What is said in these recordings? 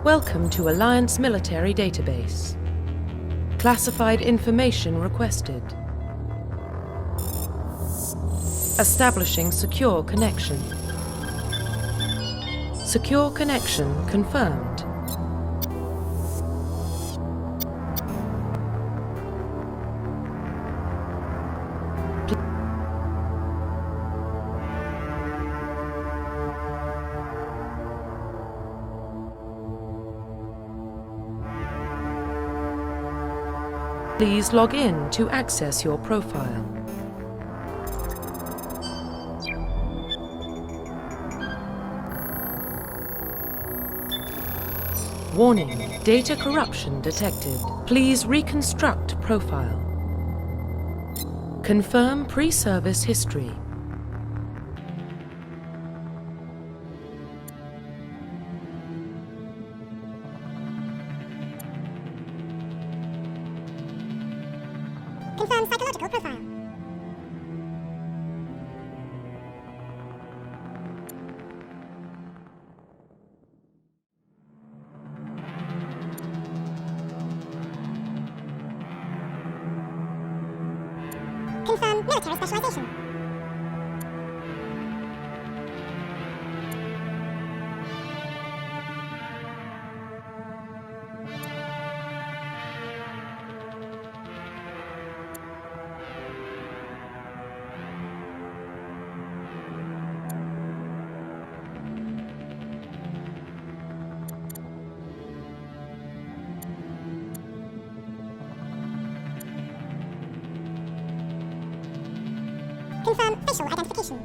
Welcome to Alliance Military Database. Classified information requested. Establishing secure connection. Secure connection confirmed. Please log in to access your profile. Warning, data corruption detected. Please reconstruct profile. Confirm pre-service history. Confirm psychological profile. Confirm military specialization. Confirm facial identification.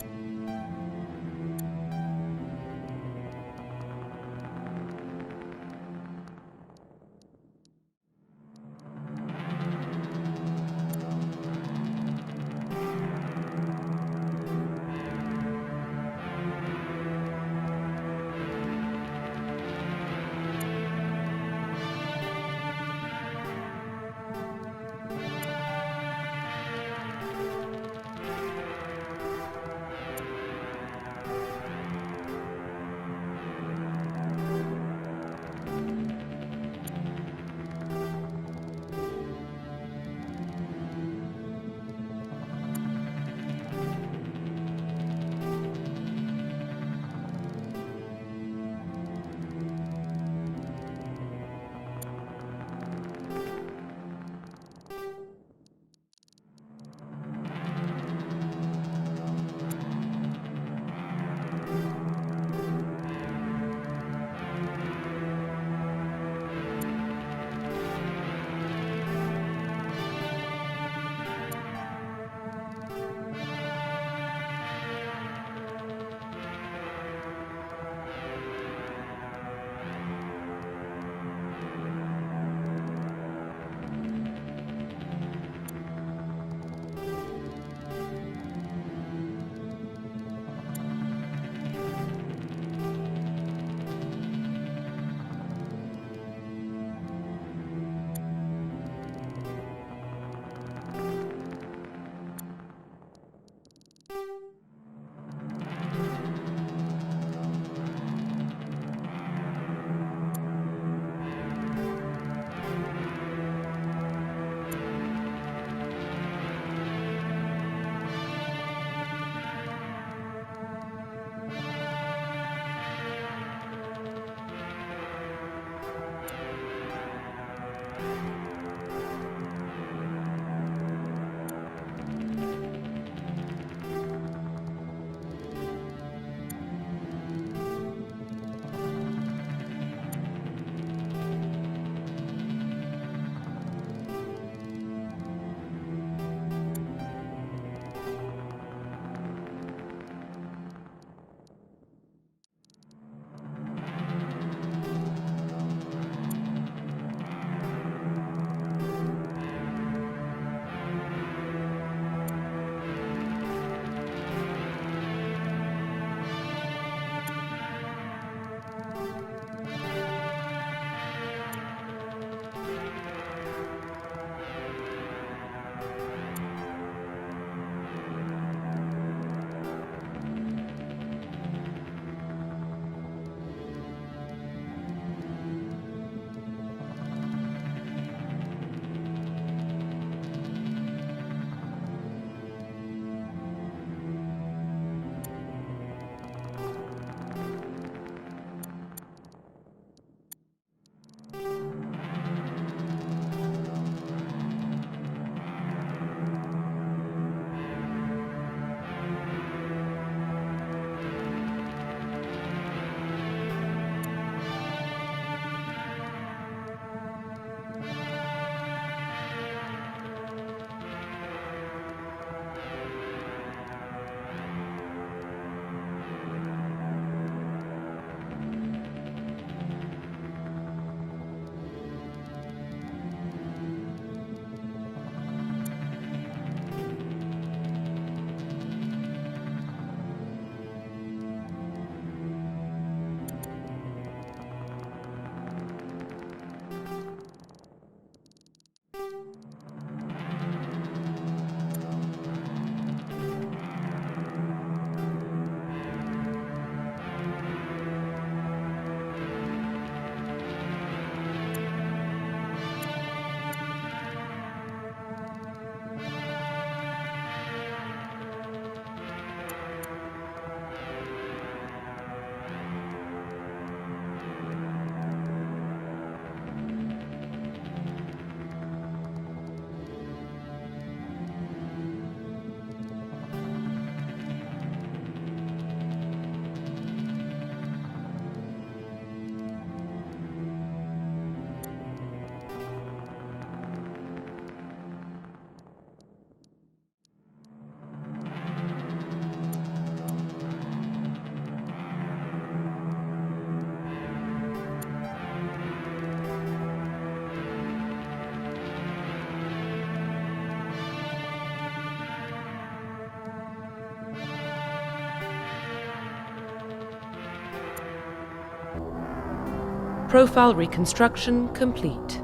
Profile reconstruction complete.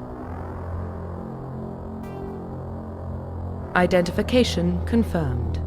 Identification confirmed.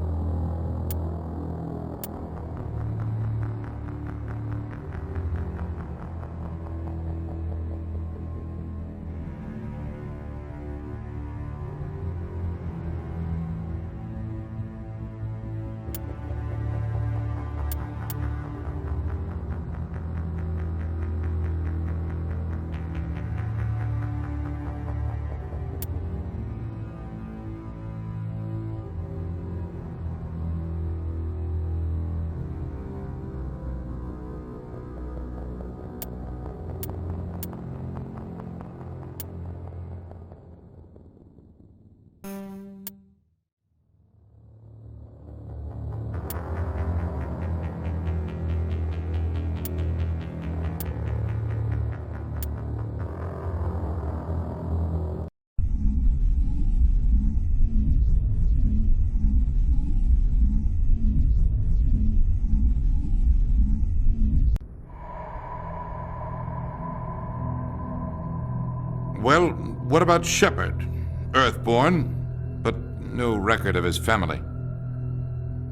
Well, what about Shepard? Earthborn, but no record of his family.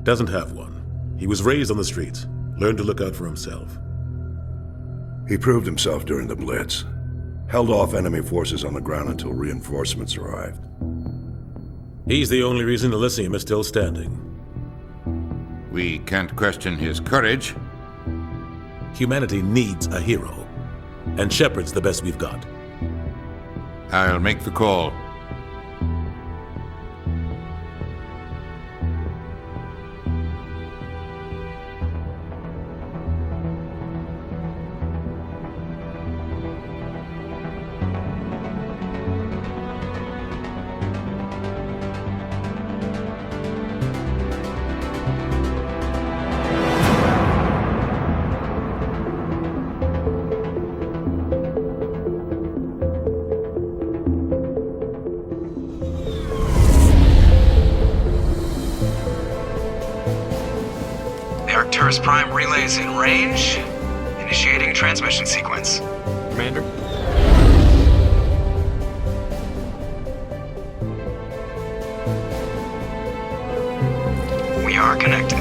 Doesn't have one. He was raised on the streets, learned to look out for himself. He proved himself during the Blitz. Held off enemy forces on the ground until reinforcements arrived. He's the only reason Elysium is still standing. We can't question his courage. Humanity needs a hero, and Shepard's the best we've got. I'll make the call. Arcturus Prime relays in range. Initiating transmission sequence. Commander? We are connected.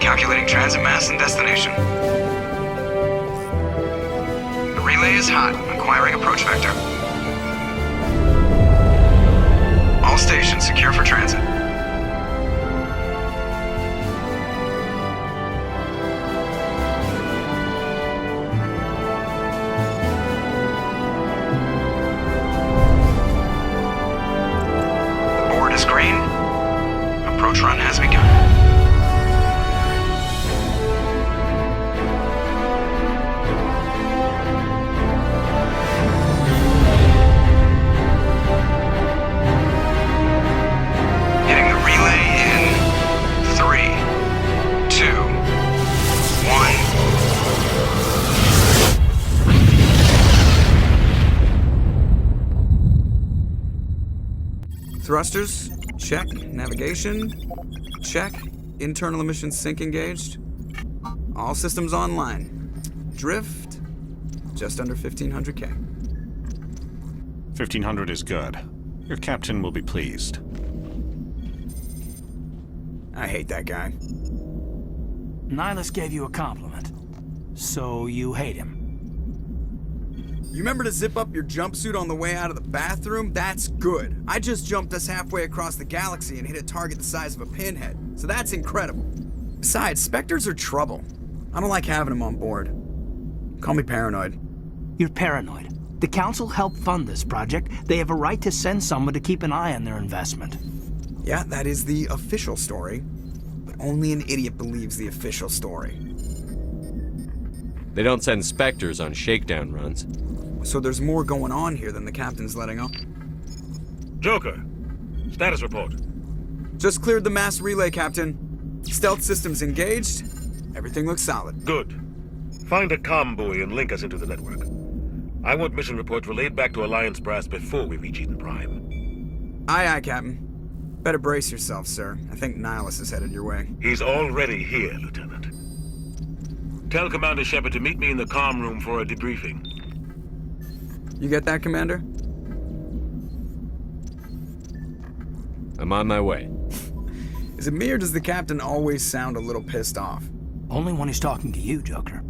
Calculating transit mass and destination. The relay is hot. Acquiring approach vector. All stations secure for transit. Green. Approach run has begun. Hitting the relay in 3, 2, 1. Thrusters. Check. Navigation. Check. Internal emission sync engaged. All systems online. Drift. Just under 1500K. 1500 is good. Your captain will be pleased. I hate that guy. Nihilus gave you a compliment. So you hate him. You remember to zip up your jumpsuit on the way out of the bathroom? That's good. I just jumped us halfway across the galaxy and hit a target the size of a pinhead. So that's incredible. Besides, Spectres are trouble. I don't like having them on board. Call me paranoid. You're paranoid. The Council helped fund this project. They have a right to send someone to keep an eye on their investment. Yeah, that is the official story. But only an idiot believes the official story. They don't send Spectres on shakedown runs. So there's more going on here than the captain's letting on. Joker, status report. Just cleared the mass relay, Captain. Stealth systems engaged. Everything looks solid. Good. Find a comm buoy and link us into the network. I want mission reports relayed back to Alliance Brass before we reach Eden Prime. Aye, aye, Captain. Better brace yourself, sir. I think Nihilus is headed your way. He's already here, Lieutenant. Tell Commander Shepard to meet me in the comm room for a debriefing. You get that, Commander? I'm on my way. Is it me or does the captain always sound a little pissed off? Only when he's talking to you, Joker.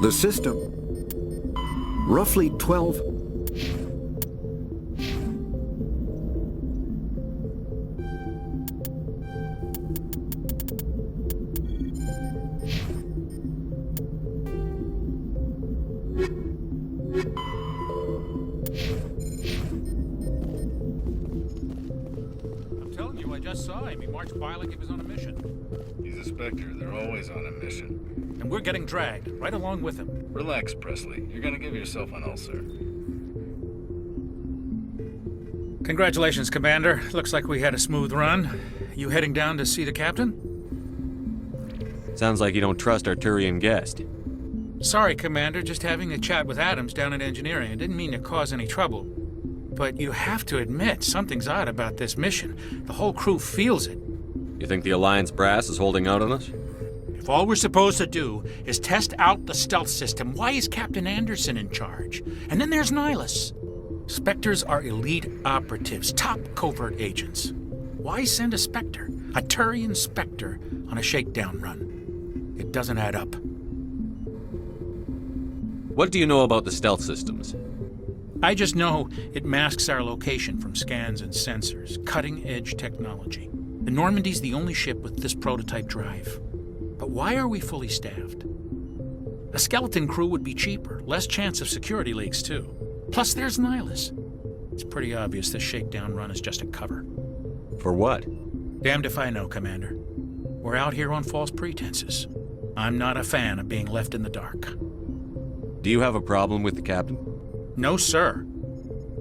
The system. Roughly 12... I'm telling you, I just saw him. He marched by like he was on a mission. He's a Spectre. They're always on a mission. And we're getting dragged, right along with him. Relax, Presley. You're gonna give yourself an ulcer. Congratulations, Commander. Looks like we had a smooth run. You heading down to see the captain? Sounds like you don't trust our Turian guest. Sorry, Commander. Just having a chat with Adams down at engineering. I didn't mean to cause any trouble. But you have to admit, something's odd about this mission. The whole crew feels it. You think the Alliance brass is holding out on us? If all we're supposed to do is test out the stealth system, why is Captain Anderson in charge? And then there's Nihilus. Spectres are elite operatives, top covert agents. Why send a Spectre, a Turian Spectre, on a shakedown run? It doesn't add up. What do you know about the stealth systems? I just know it masks our location from scans and sensors, cutting-edge technology. The Normandy's the only ship with this prototype drive. But why are we fully staffed? A skeleton crew would be cheaper, less chance of security leaks, too. Plus, there's Nihilus. It's pretty obvious this shakedown run is just a cover. For what? Damned if I know, Commander. We're out here on false pretenses. I'm not a fan of being left in the dark. Do you have a problem with the captain? No, sir.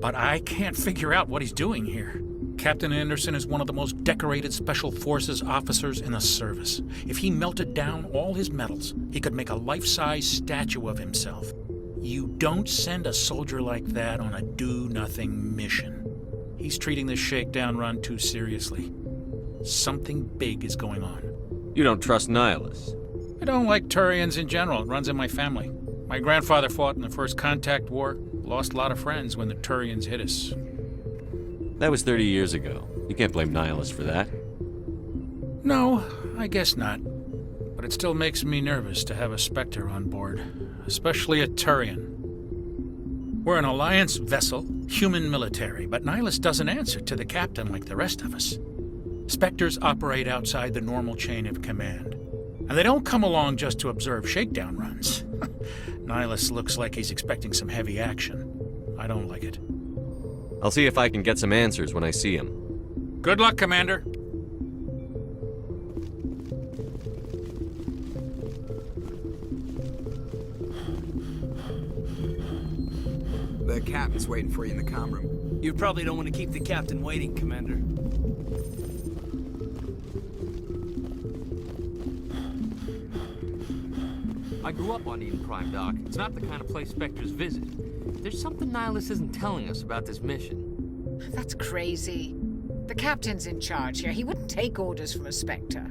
But I can't figure out what he's doing here. Captain Anderson is one of the most decorated Special Forces officers in the service. If he melted down all his medals, he could make a life-size statue of himself. You don't send a soldier like that on a do-nothing mission. He's treating this shakedown run too seriously. Something big is going on. You don't trust Nihilus? I don't like Turians in general. It runs in my family. My grandfather fought in the First Contact War, lost a lot of friends when the Turians hit us. That was 30 years ago. You can't blame Nihilus for that. No, I guess not. But it still makes me nervous to have a Spectre on board, especially a Turian. We're an Alliance vessel, human military, but Nihilus doesn't answer to the captain like the rest of us. Spectres operate outside the normal chain of command. And they don't come along just to observe shakedown runs. Nihilus looks like he's expecting some heavy action. I don't like it. I'll see if I can get some answers when I see him. Good luck, Commander. The captain's waiting for you in the comm room. You probably don't want to keep the captain waiting, Commander. I grew up on Eden Prime, Doc. It's not the kind of place Spectres visit. There's something Nihilus isn't telling us about this mission. That's crazy. The captain's in charge here. He wouldn't take orders from a Spectre.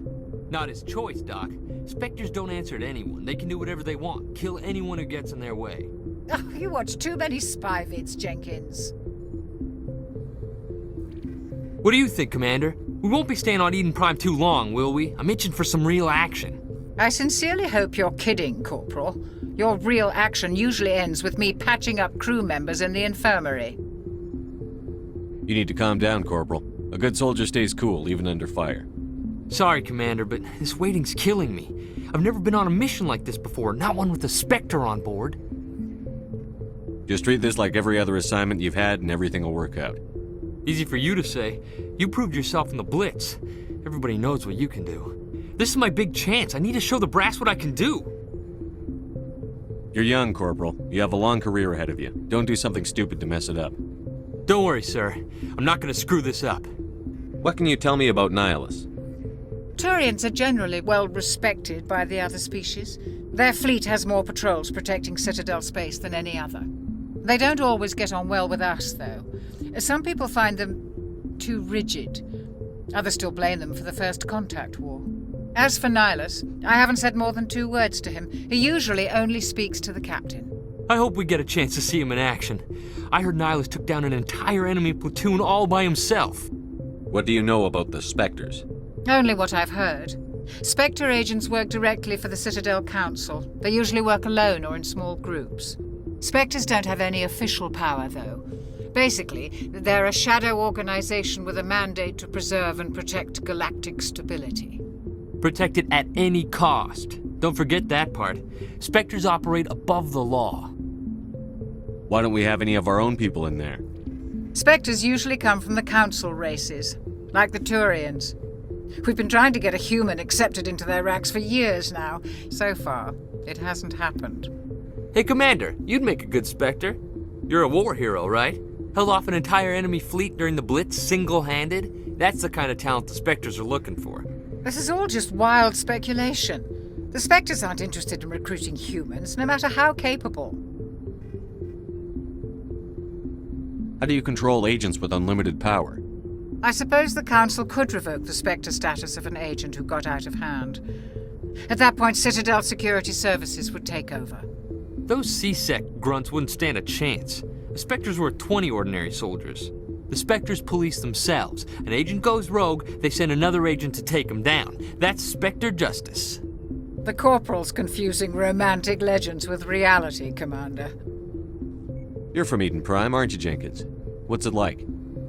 Not his choice, Doc. Spectres don't answer to anyone. They can do whatever they want. Kill anyone who gets in their way. Oh, you watch too many spy vids, Jenkins. What do you think, Commander? We won't be staying on Eden Prime too long, will we? I'm itching for some real action. I sincerely hope you're kidding, Corporal. Your real action usually ends with me patching up crew members in the infirmary. You need to calm down, Corporal. A good soldier stays cool, even under fire. Sorry, Commander, but this waiting's killing me. I've never been on a mission like this before, not one with a Spectre on board. Just treat this like every other assignment you've had and everything will work out. Easy for you to say. You proved yourself in the Blitz. Everybody knows what you can do. This is my big chance. I need to show the brass what I can do. You're young, Corporal. You have a long career ahead of you. Don't do something stupid to mess it up. Don't worry, sir. I'm not gonna screw this up. What can you tell me about Nihilus? Turians are generally well respected by the other species. Their fleet has more patrols protecting Citadel space than any other. They don't always get on well with us, though. Some people find them too rigid. Others still blame them for the First Contact War. As for Nihilus, I haven't said more than 2 words to him. He usually only speaks to the captain. I hope we get a chance to see him in action. I heard Nihilus took down an entire enemy platoon all by himself. What do you know about the Spectres? Only what I've heard. Spectre agents work directly for the Citadel Council. They usually work alone or in small groups. Spectres don't have any official power, though. Basically, they're a shadow organization with a mandate to preserve and protect galactic stability. Protect it at any cost. Don't forget that part. Spectres operate above the law. Why don't we have any of our own people in there? Spectres usually come from the Council races, like the Turians. We've been trying to get a human accepted into their ranks for years now. So far, it hasn't happened. Hey, Commander, you'd make a good Spectre. You're a war hero, right? Held off an entire enemy fleet during the Blitz single-handed? That's the kind of talent the Spectres are looking for. This is all just wild speculation. The Spectres aren't interested in recruiting humans, no matter how capable. How do you control agents with unlimited power? I suppose the Council could revoke the Spectre status of an agent who got out of hand. At that point, Citadel Security Services would take over. Those C-Sec grunts wouldn't stand a chance. The Spectres were 20 ordinary soldiers. The Spectres police themselves. An agent goes rogue, they send another agent to take him down. That's Spectre justice. The Corporal's confusing romantic legends with reality, Commander. You're from Eden Prime, aren't you, Jenkins? What's it like?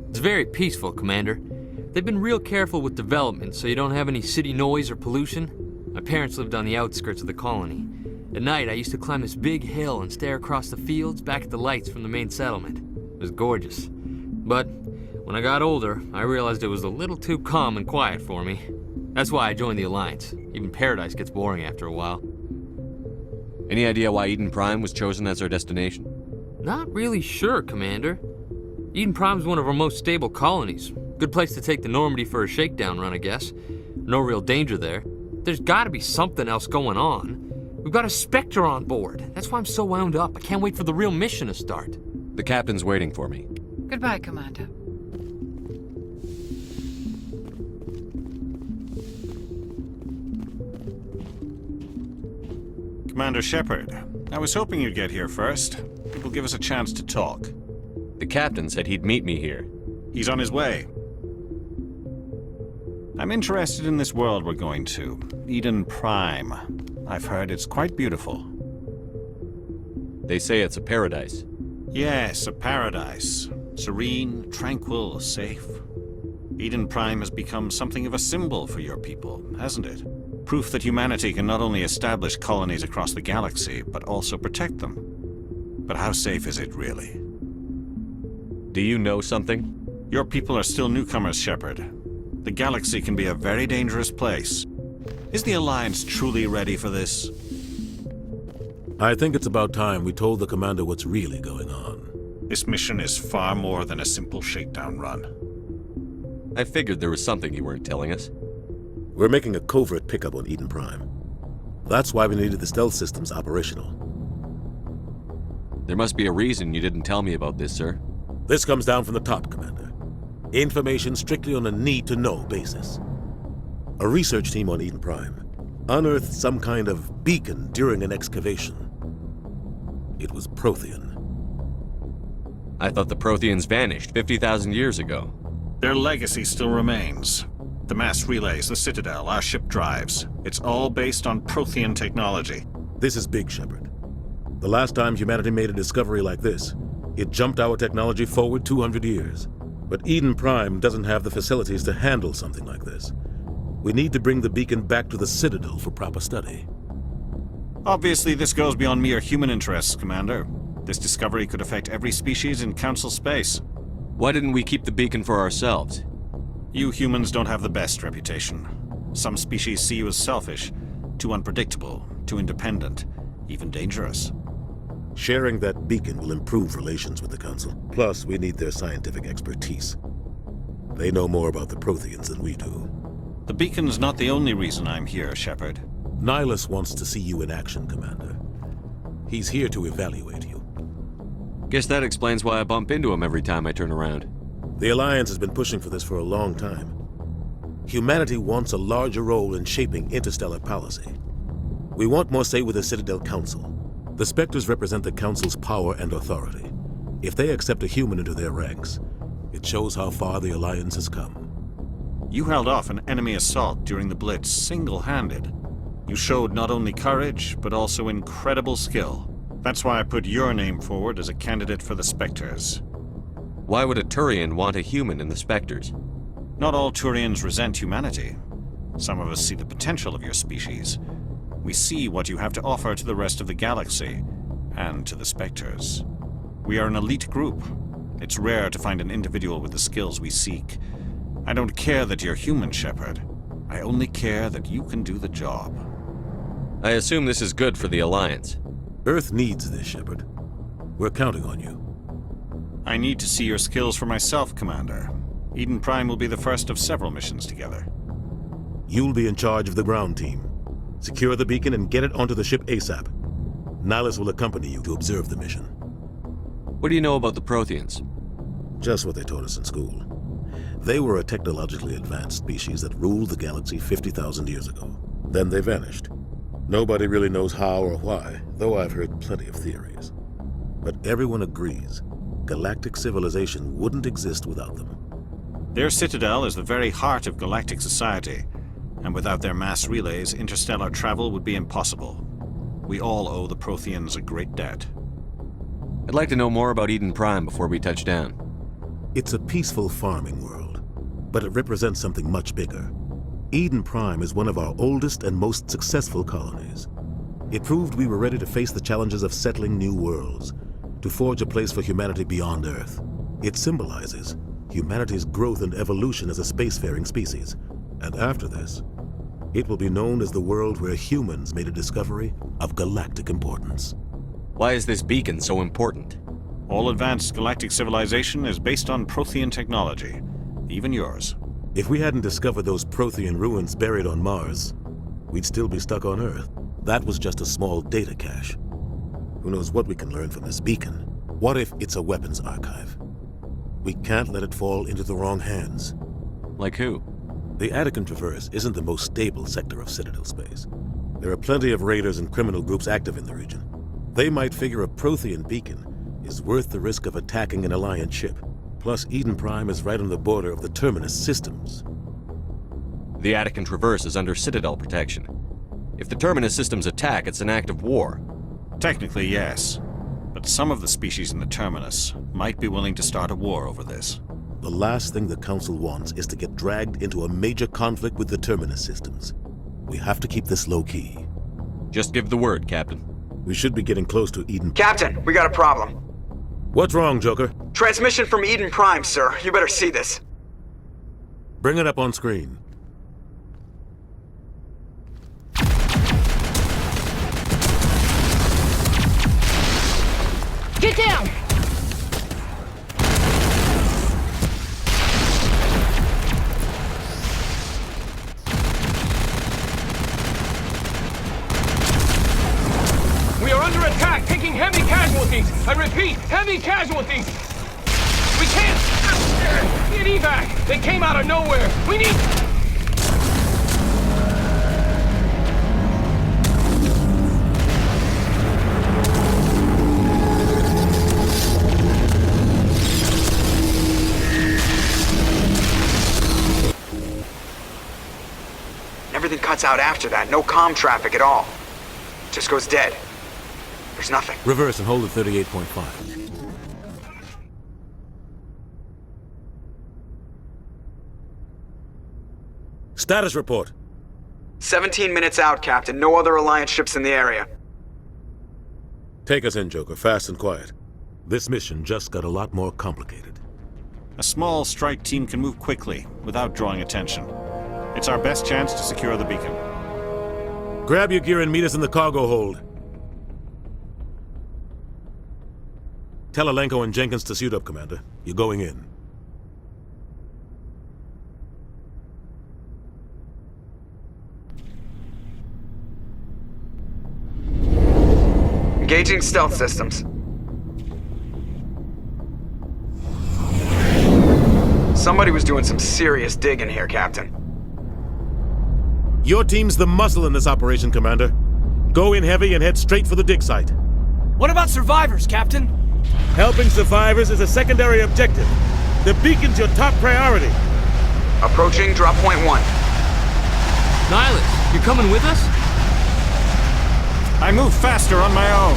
It's very peaceful, Commander. They've been real careful with development, so you don't have any city noise or pollution. My parents lived on the outskirts of the colony. At night, I used to climb this big hill and stare across the fields back at the lights from the main settlement. It was gorgeous. But when I got older, I realized it was a little too calm and quiet for me. That's why I joined the Alliance. Even Paradise gets boring after a while. Any idea why Eden Prime was chosen as our destination? Not really sure, Commander. Eden Prime's one of our most stable colonies. Good place to take the Normandy for a shakedown run, I guess. No real danger there. There's gotta be something else going on. We've got a Spectre on board. That's why I'm so wound up. I can't wait for the real mission to start. The captain's waiting for me. Goodbye, Commander. Commander Shepard, I was hoping you'd get here first. It will give us a chance to talk. The captain said he'd meet me here. He's on his way. I'm interested in this world we're going to, Eden Prime. I've heard it's quite beautiful. They say it's a paradise. Yes, a paradise. Serene, tranquil, safe. Eden Prime has become something of a symbol for your people, hasn't it? Proof that humanity can not only establish colonies across the galaxy, but also protect them. But how safe is it, really? Do you know something? Your people are still newcomers, Shepard. The galaxy can be a very dangerous place. Is the Alliance truly ready for this? I think it's about time we told the Commander what's really going on. This mission is far more than a simple shakedown run. I figured there was something you weren't telling us. We're making a covert pickup on Eden Prime. That's why we needed the stealth systems operational. There must be a reason you didn't tell me about this, sir. This comes down from the top, Commander. Information strictly on a need-to-know basis. A research team on Eden Prime unearthed some kind of beacon during an excavation. It was Prothean. I thought the Protheans vanished 50,000 years ago. Their legacy still remains. The mass relays, the Citadel, our ship drives. It's all based on Prothean technology. This is big, Shepard. The last time humanity made a discovery like this, it jumped our technology forward 200 years. But Eden Prime doesn't have the facilities to handle something like this. We need to bring the beacon back to the Citadel for proper study. Obviously, this goes beyond mere human interests, Commander. This discovery could affect every species in Council space. Why didn't we keep the beacon for ourselves? You humans don't have the best reputation. Some species see you as selfish, too unpredictable, too independent, even dangerous. Sharing that beacon will improve relations with the Council. Plus, we need their scientific expertise. They know more about the Protheans than we do. The beacon's not the only reason I'm here, Shepard. Nihilus wants to see you in action, Commander. He's here to evaluate you. Guess that explains why I bump into him every time I turn around. The Alliance has been pushing for this for a long time. Humanity wants a larger role in shaping interstellar policy. We want more say with the Citadel Council. The Spectres represent the Council's power and authority. If they accept a human into their ranks, it shows how far the Alliance has come. You held off an enemy assault during the Blitz single-handed. You showed not only courage, but also incredible skill. That's why I put your name forward as a candidate for the Spectres. Why would a Turian want a human in the Spectres? Not all Turians resent humanity. Some of us see the potential of your species. We see what you have to offer to the rest of the galaxy, and to the Spectres. We are an elite group. It's rare to find an individual with the skills we seek. I don't care that you're human, Shepard. I only care that you can do the job. I assume this is good for the Alliance. Earth needs this, Shepard. We're counting on you. I need to see your skills for myself, Commander. Eden Prime will be the first of several missions together. You'll be in charge of the ground team. Secure the beacon and get it onto the ship ASAP. Nihilus will accompany you to observe the mission. What do you know about the Protheans? Just what they taught us in school. They were a technologically advanced species that ruled the galaxy 50,000 years ago. Then they vanished. Nobody really knows how or why, though I've heard plenty of theories. But everyone agrees, galactic civilization wouldn't exist without them. Their citadel is the very heart of galactic society, and without their mass relays, interstellar travel would be impossible. We all owe the Protheans a great debt. I'd like to know more about Eden Prime before we touch down. It's a peaceful farming world, but it represents something much bigger. Eden Prime is one of our oldest and most successful colonies. It proved we were ready to face the challenges of settling new worlds, to forge a place for humanity beyond Earth. It symbolizes humanity's growth and evolution as a spacefaring species. And after this, it will be known as the world where humans made a discovery of galactic importance. Why is this beacon so important? All advanced galactic civilization is based on Prothean technology, even yours. If we hadn't discovered those Prothean ruins buried on Mars, we'd still be stuck on Earth. That was just a small data cache. Who knows what we can learn from this beacon? What if it's a weapons archive? We can't let it fall into the wrong hands. Like who? The Attican Traverse isn't the most stable sector of Citadel space. There are plenty of raiders and criminal groups active in the region. They might figure a Prothean beacon is worth the risk of attacking an Alliance ship. Plus, Eden Prime is right on the border of the Terminus systems. The Attican Traverse is under Citadel protection. If the Terminus systems attack, it's an act of war. Technically, yes. But some of the species in the Terminus might be willing to start a war over this. The last thing the Council wants is to get dragged into a major conflict with the Terminus systems. We have to keep this low-key. Just give the word, Captain. We should be getting close to Eden. Captain, we got a problem. What's wrong, Joker? Transmission from Eden Prime, sir. You better see this. Bring it up on screen. Get down! We are under attack, taking heavy casualties. I repeat, heavy casualties. We can't get evac. They came out of nowhere. We need... Everything cuts out after that. No comm traffic at all. Just goes dead. There's nothing. Reverse and hold at 38.5. Status report. 17 minutes out, Captain. No other Alliance ships in the area. Take us in, Joker, fast and quiet. This mission just got a lot more complicated. A small strike team can move quickly, without drawing attention. It's our best chance to secure the beacon. Grab your gear and meet us in the cargo hold. Tell Alenko and Jenkins to suit up, Commander. You're going in. Engaging stealth systems. Somebody was doing some serious digging here, Captain. Your team's the muscle in this operation, Commander. Go in heavy and head straight for the dig site. What about survivors, Captain? Helping survivors is a secondary objective. The beacon's your top priority. Approaching drop point 1. Nihilus, you coming with us? I move faster on my own.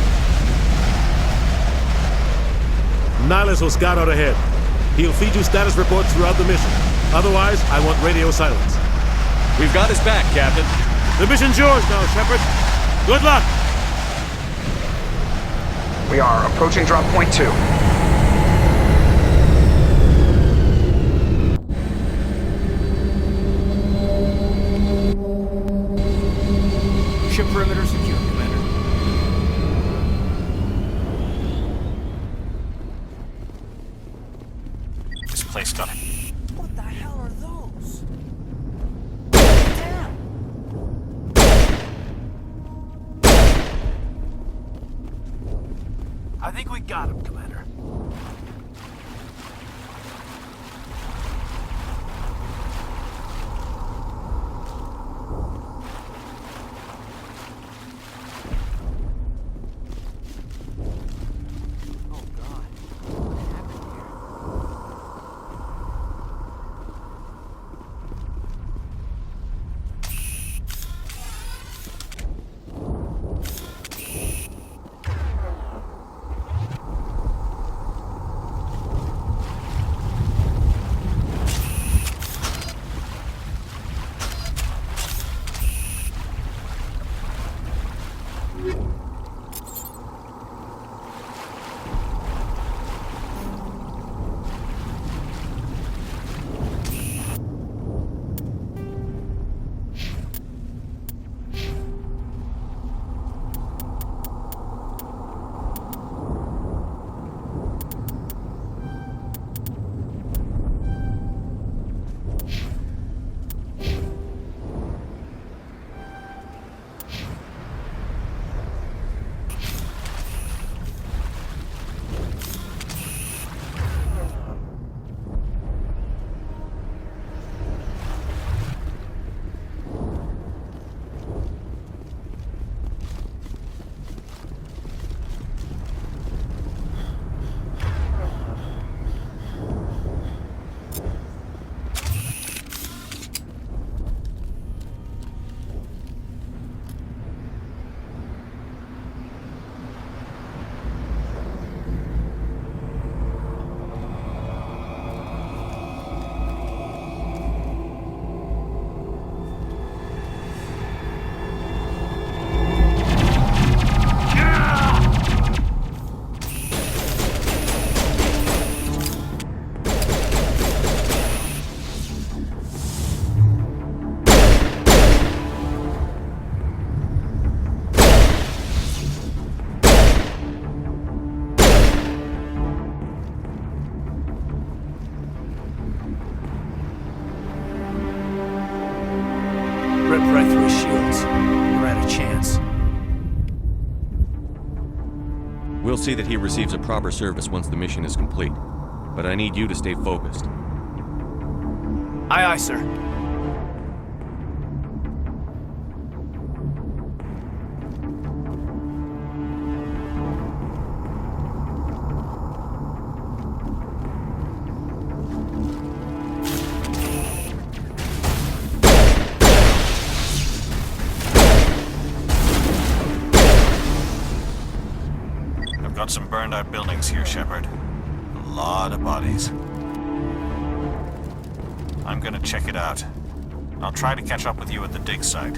Nihilus will scout out ahead. He'll feed you status reports throughout the mission. Otherwise, I want radio silence. We've got his back, Captain. The mission's yours now, Shepard. Good luck! We are approaching drop point 2. Ship perimeter secure, Commander. This place got it. What the hell are those? I think we got him, Commander. Ripped right through his shields. We're out of chance. We'll see that he receives a proper service once the mission is complete. But I need you to stay focused. Aye, aye, sir. I've got some burned out buildings here, Shepard. A lot of bodies. I'm gonna check it out. I'll try to catch up with you at the dig site.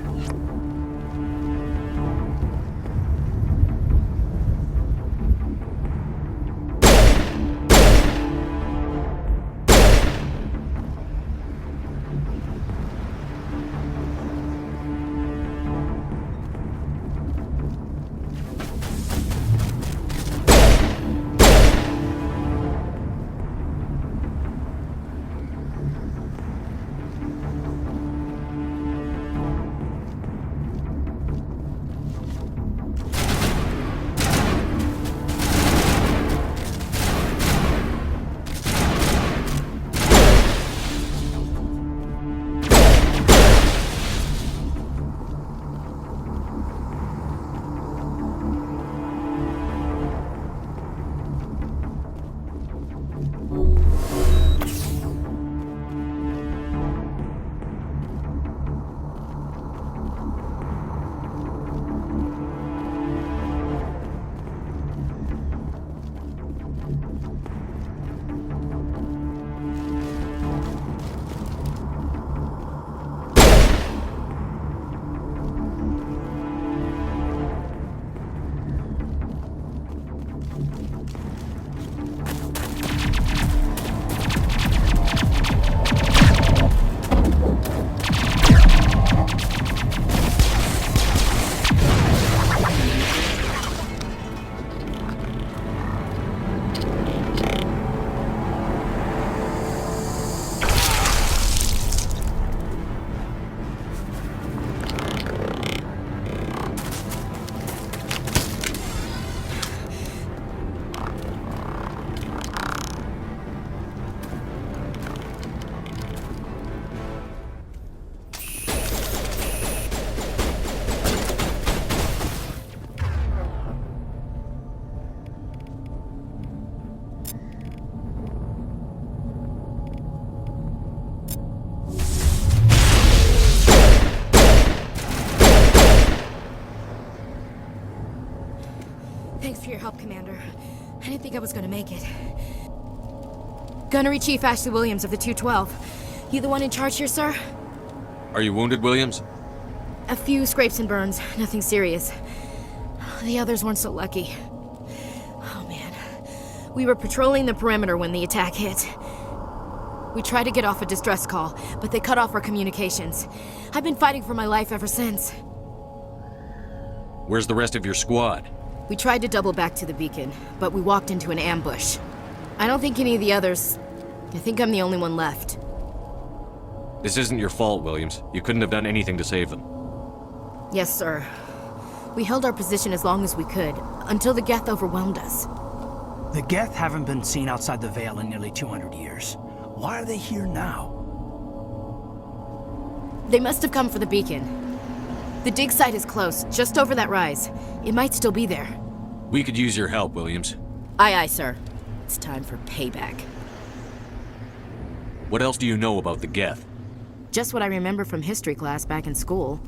for your help, Commander. I didn't think I was gonna make it. Gunnery Chief Ashley Williams of the 212. You the one in charge here, sir? Are you wounded, Williams? A few scrapes and burns, nothing serious. The others weren't so lucky. Oh man. We were patrolling the perimeter when the attack hit. We tried to get off a distress call, but they cut off our communications. I've been fighting for my life ever since. Where's the rest of your squad? We tried to double back to the beacon, but we walked into an ambush. I don't think any of the others... I think I'm the only one left. This isn't your fault, Williams. You couldn't have done anything to save them. Yes, sir. We held our position as long as we could, until the Geth overwhelmed us. The Geth haven't been seen outside the Veil in nearly 200 years. Why are they here now? They must have come for the beacon. The dig site is close, just over that rise. It might still be there. We could use your help, Williams. Aye, aye, sir. It's time for payback. What else do you know about the Geth? Just what I remember from history class back in school.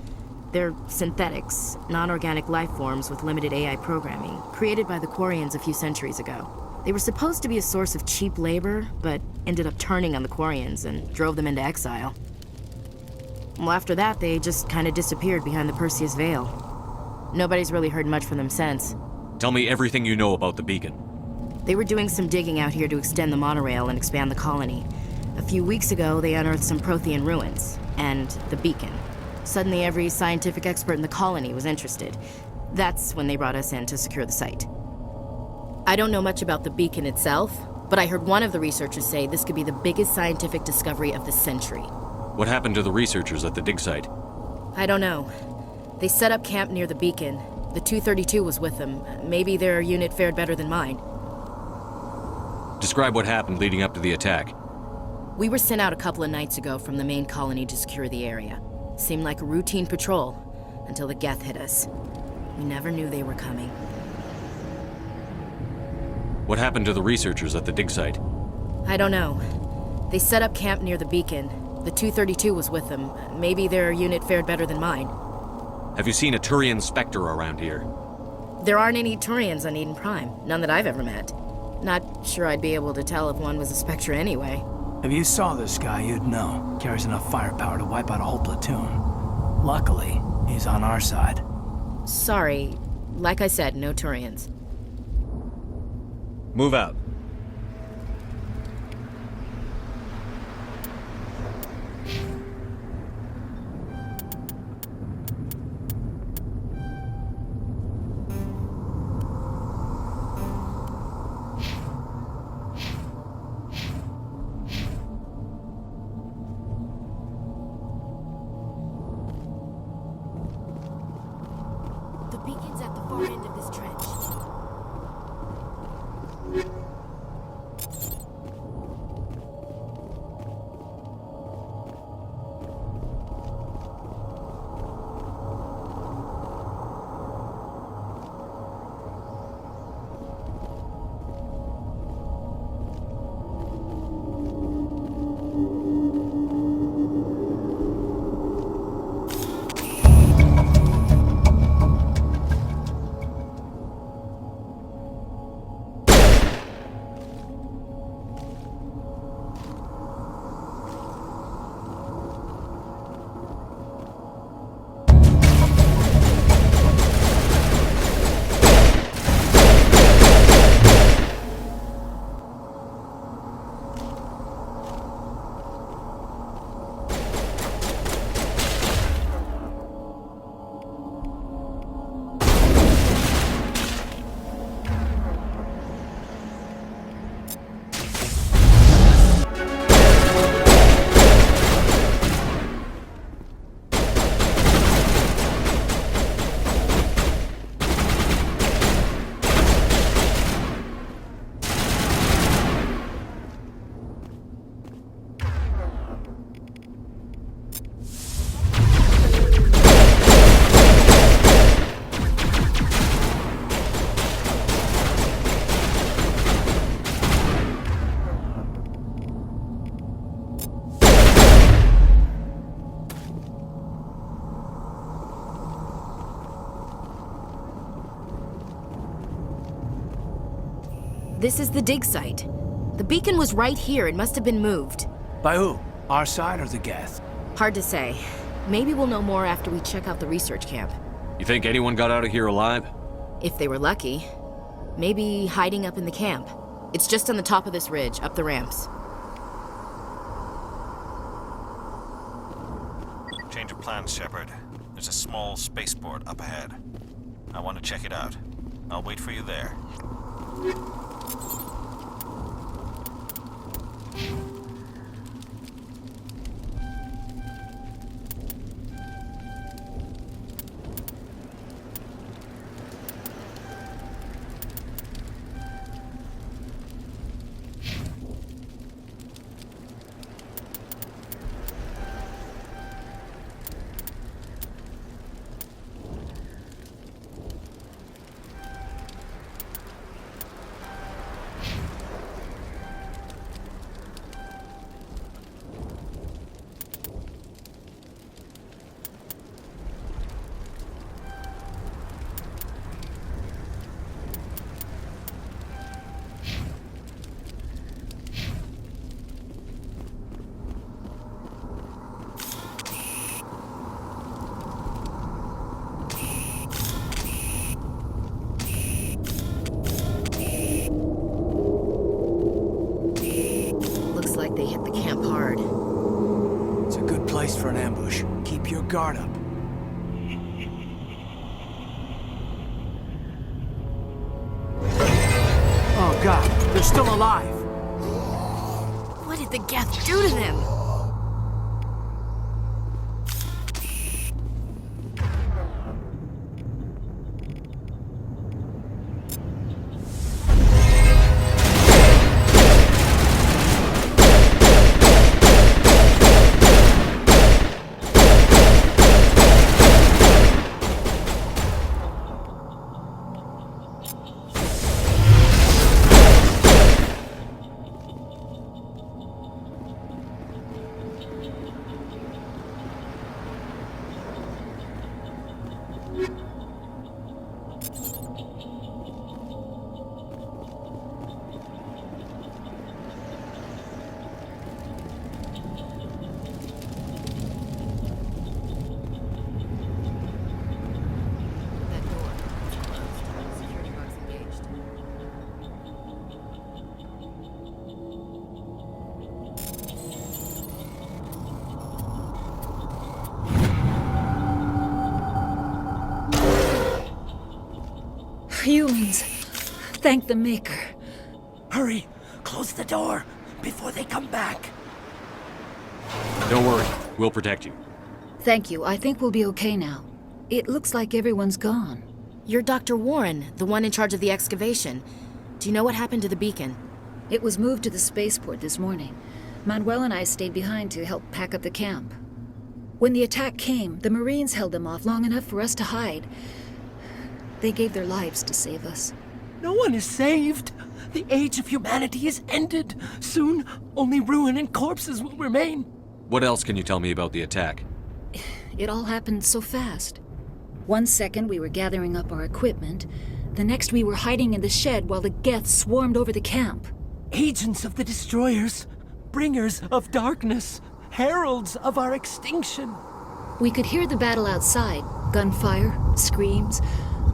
They're synthetics, non-organic life forms with limited AI programming, created by the Quarians a few centuries ago. They were supposed to be a source of cheap labor, but ended up turning on the Quarians and drove them into exile. Well, after that, they just kind of disappeared behind the Perseus Veil. Nobody's really heard much from them since. Tell me everything you know about the beacon. They were doing some digging out here to extend the monorail and expand the colony. A few weeks ago, they unearthed some Prothean ruins, and the beacon. Suddenly, every scientific expert in the colony was interested. That's when they brought us in to secure the site. I don't know much about the beacon itself, but I heard one of the researchers say this could be the biggest scientific discovery of the century. What happened to the researchers at the dig site? I don't know. They set up camp near the beacon. The 232 was with them. Maybe their unit fared better than mine. Describe what happened leading up to the attack. We were sent out a couple of nights ago from the main colony to secure the area. Seemed like a routine patrol, until the Geth hit us. We never knew they were coming. What happened to the researchers at the dig site? I don't know. They set up camp near the beacon. The 232 was with them. Maybe their unit fared better than mine. Have you seen a Turian Spectre around here? There aren't any Turians on Eden Prime. None that I've ever met. Not sure I'd be able to tell if one was a Spectre anyway. If you saw this guy, you'd know. Carries enough firepower to wipe out a whole platoon. Luckily, he's on our side. Sorry. Like I said, no Turians. Move out. The beacon's at the far end of this trench. This is the dig site. The beacon was right here. It must have been moved. By who? Our side or the Geth? Hard to say. Maybe we'll know more after we check out the research camp. You think anyone got out of here alive? If they were lucky. Maybe hiding up in the camp. It's just on the top of this ridge, up the ramps. Change of plans, Shepard. There's a small spaceport up ahead. I want to check it out. I'll wait for you there. They hit the camp hard. It's a good place for an ambush. Keep your guard up. Oh god, they're still alive! What did the Geth do to them? Humans. Thank the Maker. Hurry! Close the door before they come back. Don't worry. We'll protect you. Thank you. I think we'll be okay now. It looks like everyone's gone. You're Dr. Warren, the one in charge of the excavation. Do you know what happened to the beacon? It was moved to the spaceport this morning. Manuel and I stayed behind to help pack up the camp. When the attack came, the Marines held them off long enough for us to hide. They gave their lives to save us. No one is saved. The age of humanity is ended. Soon, only ruin and corpses will remain. What else can you tell me about the attack? It all happened so fast. 1 second we were gathering up our equipment. The next we were hiding in the shed while the Geth swarmed over the camp. Agents of the Destroyers. Bringers of darkness. Heralds of our extinction. We could hear the battle outside. Gunfire, screams.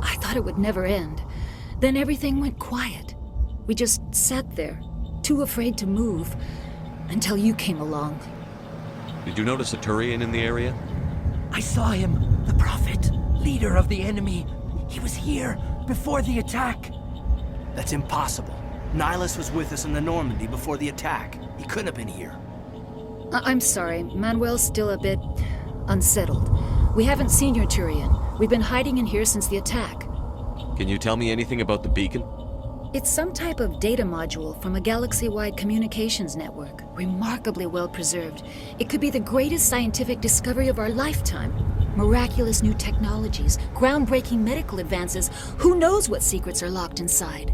I thought it would never end. Then everything went quiet. We just sat there, too afraid to move, until you came along. Did you notice a Turian in the area? I saw him, the Prophet, leader of the enemy. He was here before the attack. That's impossible. Nihilus was with us in the Normandy before the attack. He couldn't have been here. I'm sorry. Manuel's still a bit unsettled. We haven't seen your Turian. We've been hiding in here since the attack. Can you tell me anything about the beacon? It's some type of data module from a galaxy-wide communications network. Remarkably well preserved. It could be the greatest scientific discovery of our lifetime. Miraculous new technologies, groundbreaking medical advances. Who knows what secrets are locked inside?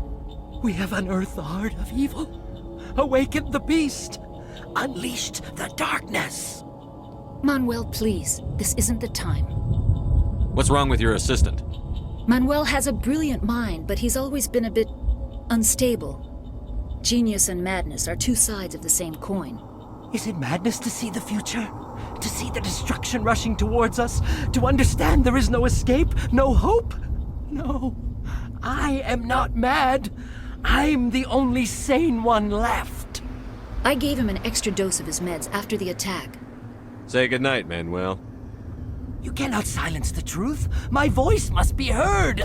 We have unearthed the heart of evil, awakened the beast, unleashed the darkness. Manuel, please. This isn't the time. What's wrong with your assistant? Manuel has a brilliant mind, but he's always been a bit unstable. Genius and madness are two sides of the same coin. Is it madness to see the future? To see the destruction rushing towards us? To understand there is no escape? No hope? No. I am not mad. I'm the only sane one left. I gave him an extra dose of his meds after the attack. Say goodnight, Manuel. You cannot silence the truth. My voice must be heard.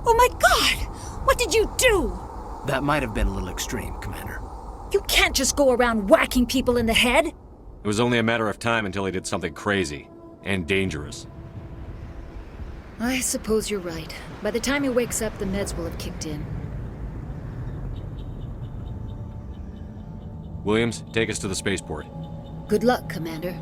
Oh my God! What did you do? That might have been a little extreme, Commander. You can't just go around whacking people in the head. It was only a matter of time until he did something crazy and dangerous. I suppose you're right. By the time he wakes up, the meds will have kicked in. Williams, take us to the spaceport. Good luck, Commander.